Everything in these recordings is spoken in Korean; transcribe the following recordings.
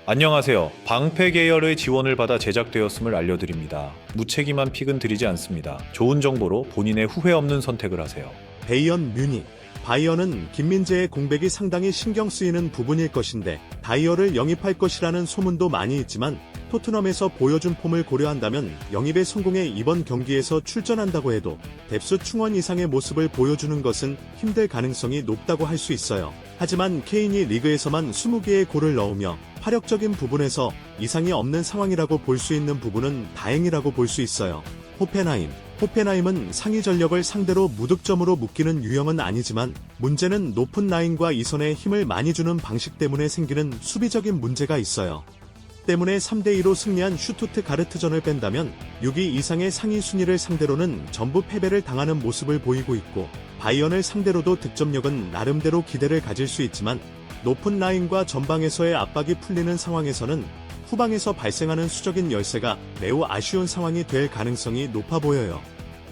안녕하세요. 방패 계열의 지원을 받아 제작되었음을 알려드립니다. 무책임한 픽은 드리지 않습니다. 좋은 정보로 본인의 후회 없는 선택을 하세요. 베이언 뮤닉. 바이언은 김민재의 공백이 상당히 신경 쓰이는 부분일 것인데 다이어를 영입할 것이라는 소문도 많이 있지만 토트넘에서 보여준 폼을 고려한다면 영입의 성공에 이번 경기에서 출전한다고 해도 뎁스 충원 이상의 모습을 보여주는 것은 힘들 가능성이 높다고 할 수 있어요. 하지만 케인이 리그에서만 20개의 골을 넣으며 화력적인 부분에서 이상이 없는 상황이라고 볼 수 있는 부분은 다행이라고 볼 수 있어요. 호펜하임은 상위 전력을 상대로 무득점으로 묶이는 유형은 아니지만 문제는 높은 라인과 이선에 힘을 많이 주는 방식 때문에 생기는 수비적인 문제가 있어요. 때문에 3대2로 승리한 슈투트가르트전을 뺀다면 6위 이상의 상위 순위를 상대로는 전부 패배를 당하는 모습을 보이고 있고 바이언을 상대로도 득점력은 나름대로 기대를 가질 수 있지만 높은 라인과 전방에서의 압박이 풀리는 상황에서는 후방에서 발생하는 수적인 열세가 매우 아쉬운 상황이 될 가능성이 높아 보여요.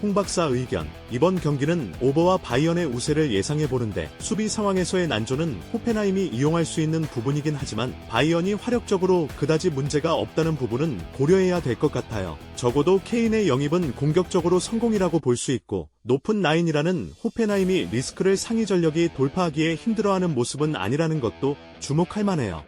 홍박사 의견. 이번 경기는 오버와 바이언의 우세를 예상해보는데 수비 상황에서의 난조는 호펜하임이 이용할 수 있는 부분이긴 하지만 바이언이 화력적으로 그다지 문제가 없다는 부분은 고려해야 될 것 같아요. 적어도 케인의 영입은 공격적으로 성공이라고 볼 수 있고 높은 라인이라는 호펜하임이 리스크를 상위 전력이 돌파하기에 힘들어하는 모습은 아니라는 것도 주목할 만해요.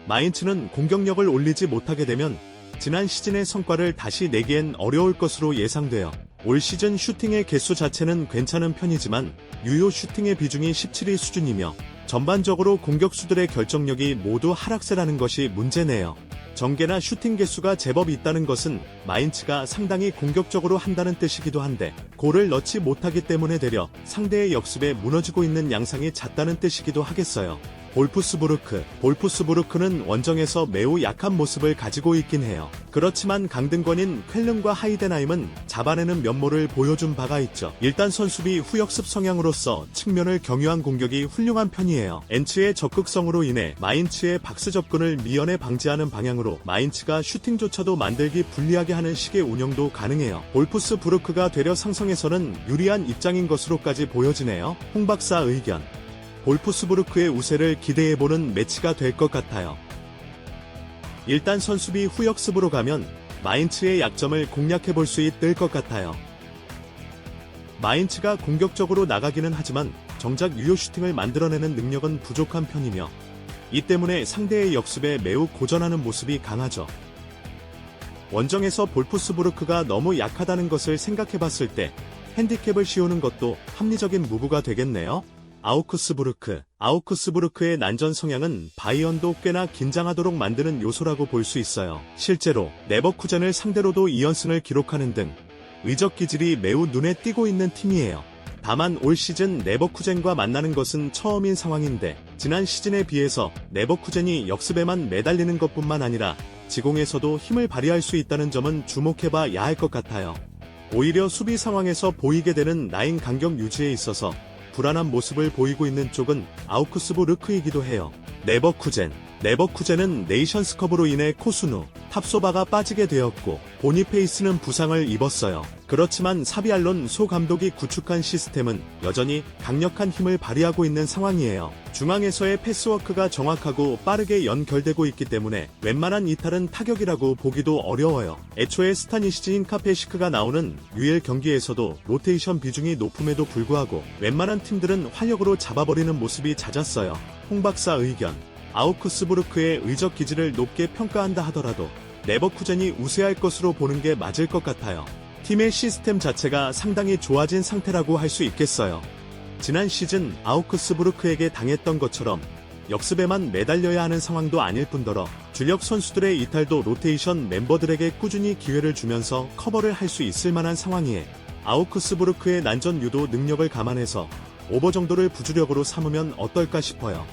마인츠는 공격력을 올리지 못하게 되면 지난 시즌의 성과를 다시 내기엔 어려울 것으로 예상돼요. 올 시즌 슈팅의 개수 자체는 괜찮은 편이지만 유효 슈팅의 비중이 17위 수준이며 전반적으로 공격수들의 결정력이 모두 하락세라는 것이 문제네요. 전개나 슈팅 개수가 제법 있다는 것은 마인츠가 상당히 공격적으로 한다는 뜻이기도 한데 골을 넣지 못하기 때문에 되려 상대의 역습에 무너지고 있는 양상이 잦다는 뜻이기도 하겠어요. 볼프스부르크는 원정에서 매우 약한 모습을 가지고 있긴 해요. 그렇지만 강등권인 쾰른과 하이덴하임은 잡아내는 면모를 보여준 바가 있죠. 일단 선수비 후역습 성향으로서 측면을 경유한 공격이 훌륭한 편이에요. 엔츠의 적극성으로 인해 마인츠의 박스 접근을 미연에 방지하는 방향으로 마인츠가 슈팅조차도 만들기 불리하게 하는 식의 운영도 가능해요. 볼프스부르크가 되려 상성에서는 유리한 입장인 것으로까지 보여지네요. 홍박사 의견. 볼프스부르크의 우세를 기대해보는 매치가 될 것 같아요. 일단 선수비 후역습으로 가면 마인츠의 약점을 공략해볼 수 있을 것 같아요. 마인츠가 공격적으로 나가기는 하지만 정작 유효 슈팅을 만들어내는 능력은 부족한 편이며 이 때문에 상대의 역습에 매우 고전하는 모습이 강하죠. 원정에서 볼프스부르크가 너무 약하다는 것을 생각해봤을 때 핸디캡을 씌우는 것도 합리적인 무브가 되겠네요. 아우크스부르크의 난전 성향은 바이언도 꽤나 긴장하도록 만드는 요소라고 볼 수 있어요. 실제로 레버쿠젠을 상대로도 2연승을 기록하는 등 의적 기질이 매우 눈에 띄고 있는 팀이에요. 다만 올 시즌 레버쿠젠과 만나는 것은 처음인 상황인데 지난 시즌에 비해서 레버쿠젠이 역습에만 매달리는 것뿐만 아니라 지공에서도 힘을 발휘할 수 있다는 점은 주목해봐야 할 것 같아요. 오히려 수비 상황에서 보이게 되는 라인 간격 유지에 있어서 불안한 모습을 보이고 있는 쪽은 아우크스부르크이기도 해요. 레버쿠젠은 네이션스컵으로 인해 코스누, 탑소바가 빠지게 되었고 보니페이스는 부상을 입었어요. 그렇지만 사비알론 소 감독이 구축한 시스템은 여전히 강력한 힘을 발휘하고 있는 상황이에요. 중앙에서의 패스워크가 정확하고 빠르게 연결되고 있기 때문에 웬만한 이탈은 타격이라고 보기도 어려워요. 애초에 스타니시즈 힌카페시크가 나오는 UL 경기에서도 로테이션 비중이 높음에도 불구하고 웬만한 팀들은 활력으로 잡아버리는 모습이 잦았어요. 홍박사 의견. 아우크스부르크의 의적 기질을 높게 평가한다 하더라도 레버쿠젠이 우세할 것으로 보는 게 맞을 것 같아요. 팀의 시스템 자체가 상당히 좋아진 상태라고 할 수 있겠어요. 지난 시즌 아우크스부르크에게 당했던 것처럼 역습에만 매달려야 하는 상황도 아닐 뿐더러 주력 선수들의 이탈도 로테이션 멤버들에게 꾸준히 기회를 주면서 커버를 할 수 있을 만한 상황이에 아우크스부르크의 난전 유도 능력을 감안해서 오버 정도를 부주력으로 삼으면 어떨까 싶어요.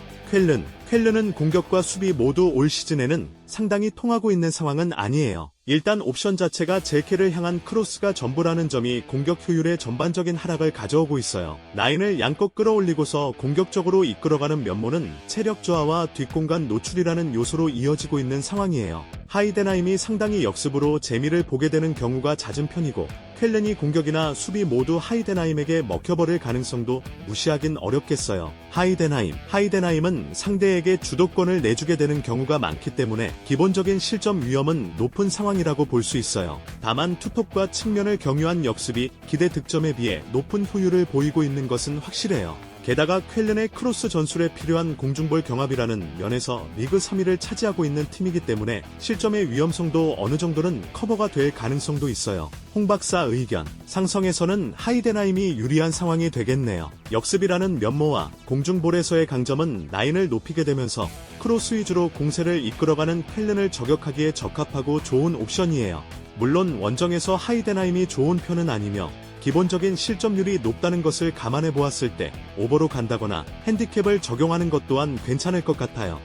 쾰른은 공격과 수비 모두 올 시즌에는 상당히 통하고 있는 상황은 아니에요. 일단 옵션 자체가 제케를 향한 크로스가 전부라는 점이 공격 효율의 전반적인 하락을 가져오고 있어요. 라인을 양껏 끌어올리고서 공격적으로 이끌어가는 면모는 체력 저하와 뒷공간 노출이라는 요소로 이어지고 있는 상황이에요. 하이덴하임이 상당히 역습으로 재미를 보게 되는 경우가 잦은 편이고 쾰른이 공격이나 수비 모두 하이덴하임에게 먹혀버릴 가능성도 무시하긴 어렵겠어요. 하이덴하임은 상대에게 상대에게 주도권을 내주게 되는 경우가 많기 때문에 기본적인 실점 위험은 높은 상황이라고 볼 수 있어요. 다만 투톱과 측면을 경유한 역습이 기대 득점에 비해 높은 효율을 보이고 있는 것은 확실해요. 게다가 쾰른의 크로스 전술에 필요한 공중볼 경합이라는 면에서 리그 3위를 차지하고 있는 팀이기 때문에 실점의 위험성도 어느 정도는 커버가 될 가능성도 있어요. 홍 박사 의견, 상성에서는 하이덴하임이 유리한 상황이 되겠네요. 역습이라는 면모와 공중볼에서의 강점은 라인을 높이게 되면서 크로스 위주로 공세를 이끌어가는 쾰른을 저격하기에 적합하고 좋은 옵션이에요. 물론 원정에서 하이덴하임이 좋은 편은 아니며 기본적인 실점률이 높다는 것을 감안해 보았을 때 오버로 간다거나 핸디캡을 적용하는 것 또한 괜찮을 것 같아요.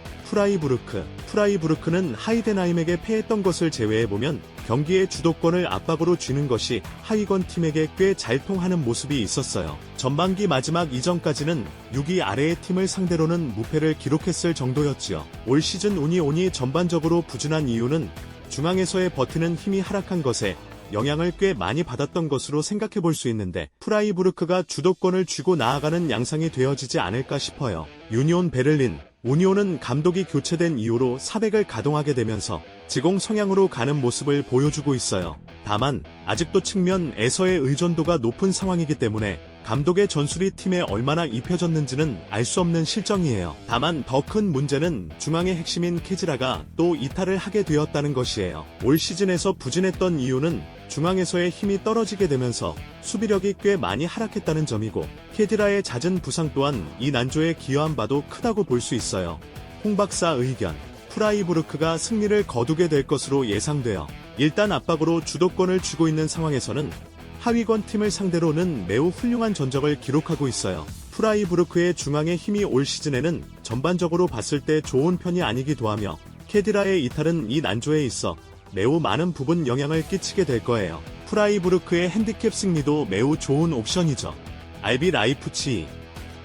프라이부르크는 하이덴하임에게 패했던 것을 제외해보면 경기의 주도권을 압박으로 쥐는 것이 하위권 팀에게 꽤 잘 통하는 모습이 있었어요. 전반기 마지막 이전까지는 6위 아래의 팀을 상대로는 무패를 기록했을 정도였지요. 올 시즌 운이 전반적으로 부진한 이유는 중앙에서의 버티는 힘이 하락한 것에 영향을 꽤 많이 받았던 것으로 생각해 볼 수 있는데 프라이부르크가 주도권을 쥐고 나아가는 양상이 되어지지 않을까 싶어요. 유니온 베를린, 우니온은 감독이 교체된 이후로 400을 가동하게 되면서 지공 성향으로 가는 모습을 보여주고 있어요. 다만 아직도 측면에서의 의존도가 높은 상황이기 때문에 감독의 전술이 팀에 얼마나 입혀졌는지는 알 수 없는 실정이에요. 다만 더 큰 문제는 중앙의 핵심인 케지라가 또 이탈을 하게 되었다는 것이에요. 올 시즌에서 부진했던 이유는 중앙에서의 힘이 떨어지게 되면서 수비력이 꽤 많이 하락했다는 점이고 케디라의 잦은 부상 또한 이 난조에 기여한 바도 크다고 볼 수 있어요. 홍 박사 의견, 프라이부르크가 승리를 거두게 될 것으로 예상돼요. 일단 압박으로 주도권을 쥐고 있는 상황에서는 하위권 팀을 상대로는 매우 훌륭한 전적을 기록하고 있어요. 프라이부르크의 중앙의 힘이 올 시즌에는 전반적으로 봤을 때 좋은 편이 아니기도 하며 케디라의 이탈은 이 난조에 있어 매우 많은 부분 영향을 끼치게 될 거예요. 프라이부르크의 핸디캡 승리도 매우 좋은 옵션이죠. RB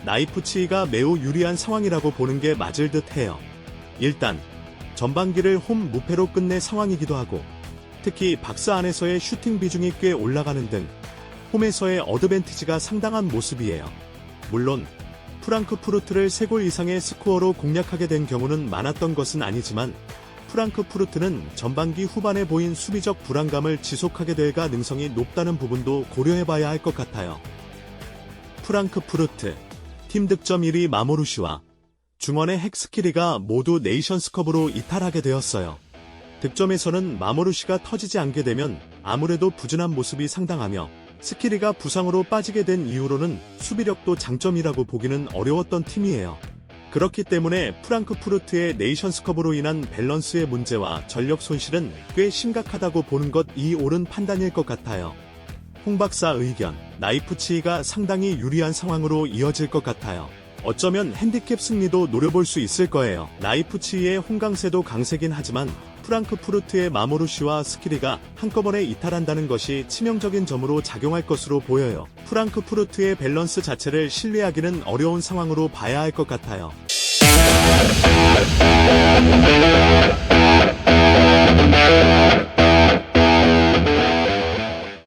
라이프치히가 매우 유리한 상황이라고 보는 게 맞을 듯 해요. 일단 전반기를 홈 무패로 끝낸 상황이기도 하고 특히 박스 안에서의 슈팅 비중이 꽤 올라가는 등 홈에서의 어드밴티지가 상당한 모습이에요. 물론 프랑크푸르트를 3골 이상의 스코어로 공략하게 된 경우는 많았던 것은 아니지만 프랑크푸르트는 전반기 후반에 보인 수비적 불안감을 지속하게 될 가능성이 높다는 부분도 고려해봐야 할 것 같아요. 프랑크푸르트 팀 득점 1위 마모루시와 중원의 헥스키리가 모두 네이션스컵으로 이탈하게 되었어요. 득점에서는 마모루시가 터지지 않게 되면 아무래도 부진한 모습이 상당하며 스키리가 부상으로 빠지게 된 이후로는 수비력도 장점이라고 보기는 어려웠던 팀이에요. 그렇기 때문에 프랑크푸르트의 네이션스컵으로 인한 밸런스의 문제와 전력 손실은 꽤 심각하다고 보는 것이 옳은 판단일 것 같아요. 홍 박사 의견, 라이프치히가 상당히 유리한 상황으로 이어질 것 같아요. 어쩌면 핸디캡 승리도 노려볼 수 있을 거예요. 라이프치히의 홍강세도 강세긴 하지만 프랑크푸르트의 마모루시와 스키리가 한꺼번에 이탈한다는 것이 치명적인 점으로 작용할 것으로 보여요. 프랑크푸르트의 밸런스 자체를 신뢰하기는 어려운 상황으로 봐야 할 것 같아요.